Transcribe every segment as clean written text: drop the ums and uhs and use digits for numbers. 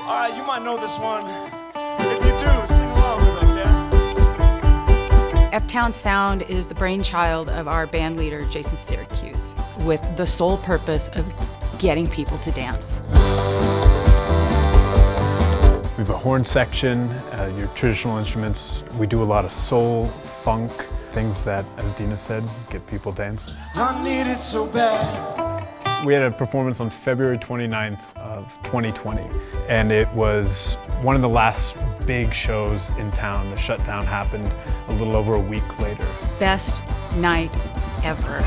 You might know this one. If you do, sing along with us, yeah? EPTOWN Sound is the brainchild of our band leader, Jason Syracuse, with the sole purpose of getting people to dance. We have a horn section, your traditional instruments. We do a lot of soul, funk, things that, as Dina said, get people dancing. I need it so bad. We had a performance on February 29th of 2020, and it was one of the last big shows in town. The shutdown happened a little over a week later. Best night ever.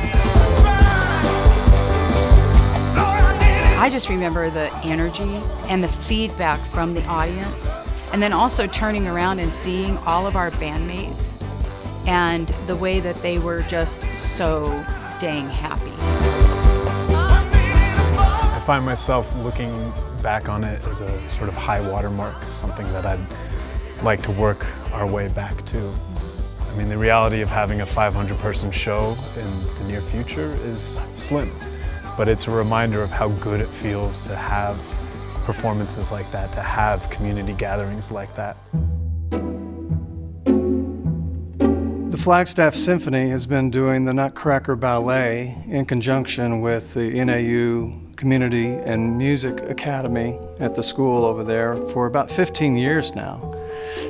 I just remember the energy and the feedback from the audience, and then also turning around and seeing all of our bandmates and the way that they were just so dang happy. I find myself looking back on it as a sort of high water mark, something that I'd like to work our way back to. I mean, the reality of having a 500-person show in the near future is slim, but it's a reminder of how good it feels to have performances like that, to have community gatherings like that. The Flagstaff Symphony has been doing the Nutcracker Ballet in conjunction with the NAU Community and Music Academy at the school over there for about 15 years now.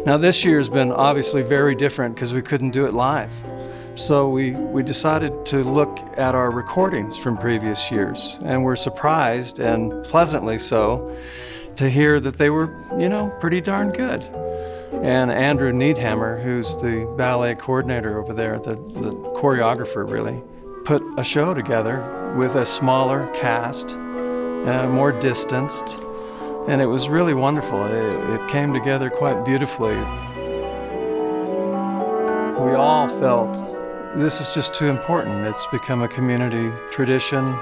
Now this year's been obviously very different because we couldn't do it live. So we decided to look at our recordings from previous years, and we're surprised, and pleasantly so, to hear that they were, pretty darn good. And Andrew Needhammer, who's the ballet coordinator over there, the choreographer really, put a show together with a smaller cast, more distanced, and it was really wonderful. It came together quite beautifully. We all felt this is just too important. It's become a community tradition,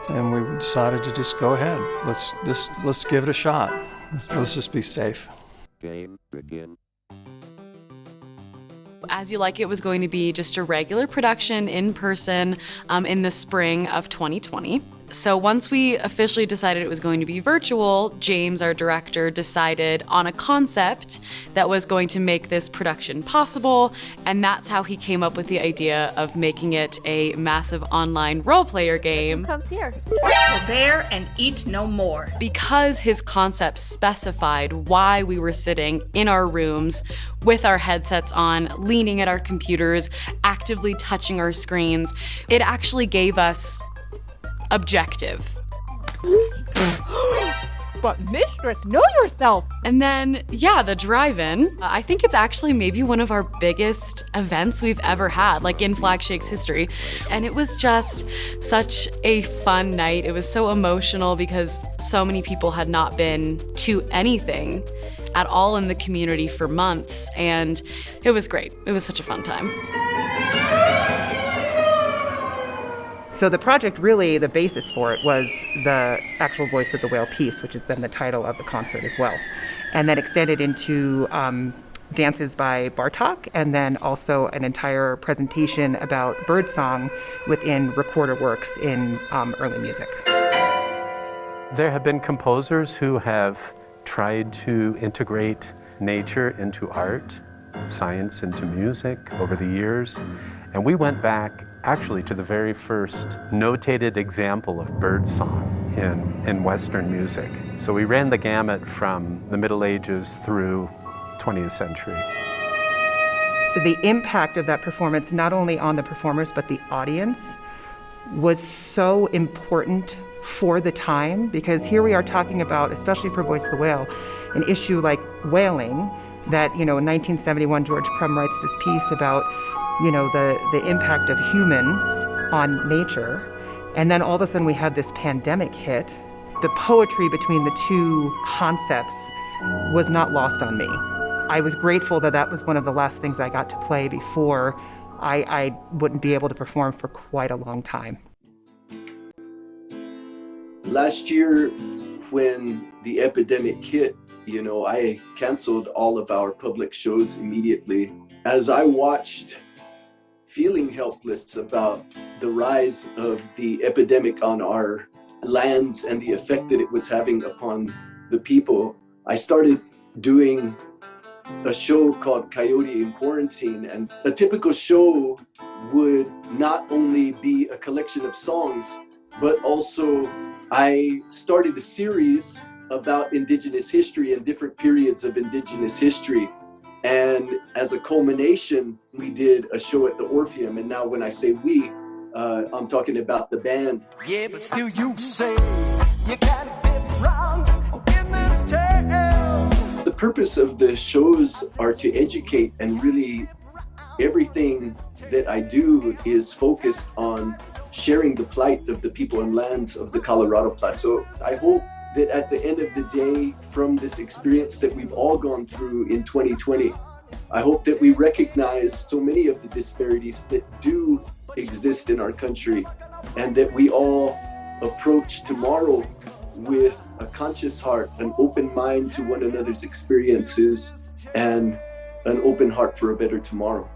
and we decided to just go ahead. Let's give it a shot. Let's just be safe. Game begin. As You Like It was going to be just a regular production in person in the spring of 2020. So once we officially decided it was going to be virtual, James, our director, decided on a concept that was going to make this production possible, and that's how he came up with the idea of making it a massive online role-player game. Who comes here? Forbear and eat no more. Because his concept specified why we were sitting in our rooms with our headsets on, leaning at our computers, actively touching our screens, it actually gave us objective. But mistress, know yourself! And then, the drive-in. I think it's actually maybe one of our biggest events we've ever had, like in Flag Shake's history. And it was just such a fun night. It was so emotional because so many people had not been to anything at all in the community for months. And it was great. It was such a fun time. So the project, really, the basis for it was the actual Voice of the Whale piece, which is then the title of the concert as well. And then extended into dances by Bartok, and then also an entire presentation about birdsong within recorder works in early music. There have been composers who have tried to integrate nature into art, science into music over the years. And we went back actually to the very first notated example of birdsong in Western music. So we ran the gamut from the Middle Ages through 20th century. The impact of that performance, not only on the performers, but the audience, was so important for the time, because here we are talking about, especially for Voice of the Whale, an issue like whaling that, in 1971, George Crumb writes this piece about the impact of humans on nature. And then all of a sudden we have this pandemic hit. The poetry between the two concepts was not lost on me. I was grateful that that was one of the last things I got to play before I wouldn't be able to perform for quite a long time. Last year, when the epidemic hit, I canceled all of our public shows immediately. As I watched, feeling helpless about the rise of the epidemic on our lands and the effect that it was having upon the people, I started doing a show called Coyote in Quarantine, and a typical show would not only be a collection of songs, but also I started a series about Indigenous history and different periods of Indigenous history. And as a culmination, we did a show at the Orpheum. And now when I say we, I'm talking about the band. Yeah, but still you say you gotta get wrong in this tale. The purpose of the shows are to educate, and really everything that I do is focused on sharing the plight of the people and lands of the Colorado Plateau. I hope that at the end of the day, from this experience that we've all gone through in 2020, I hope that we recognize so many of the disparities that do exist in our country, and that we all approach tomorrow with a conscious heart, an open mind to one another's experiences, and an open heart for a better tomorrow.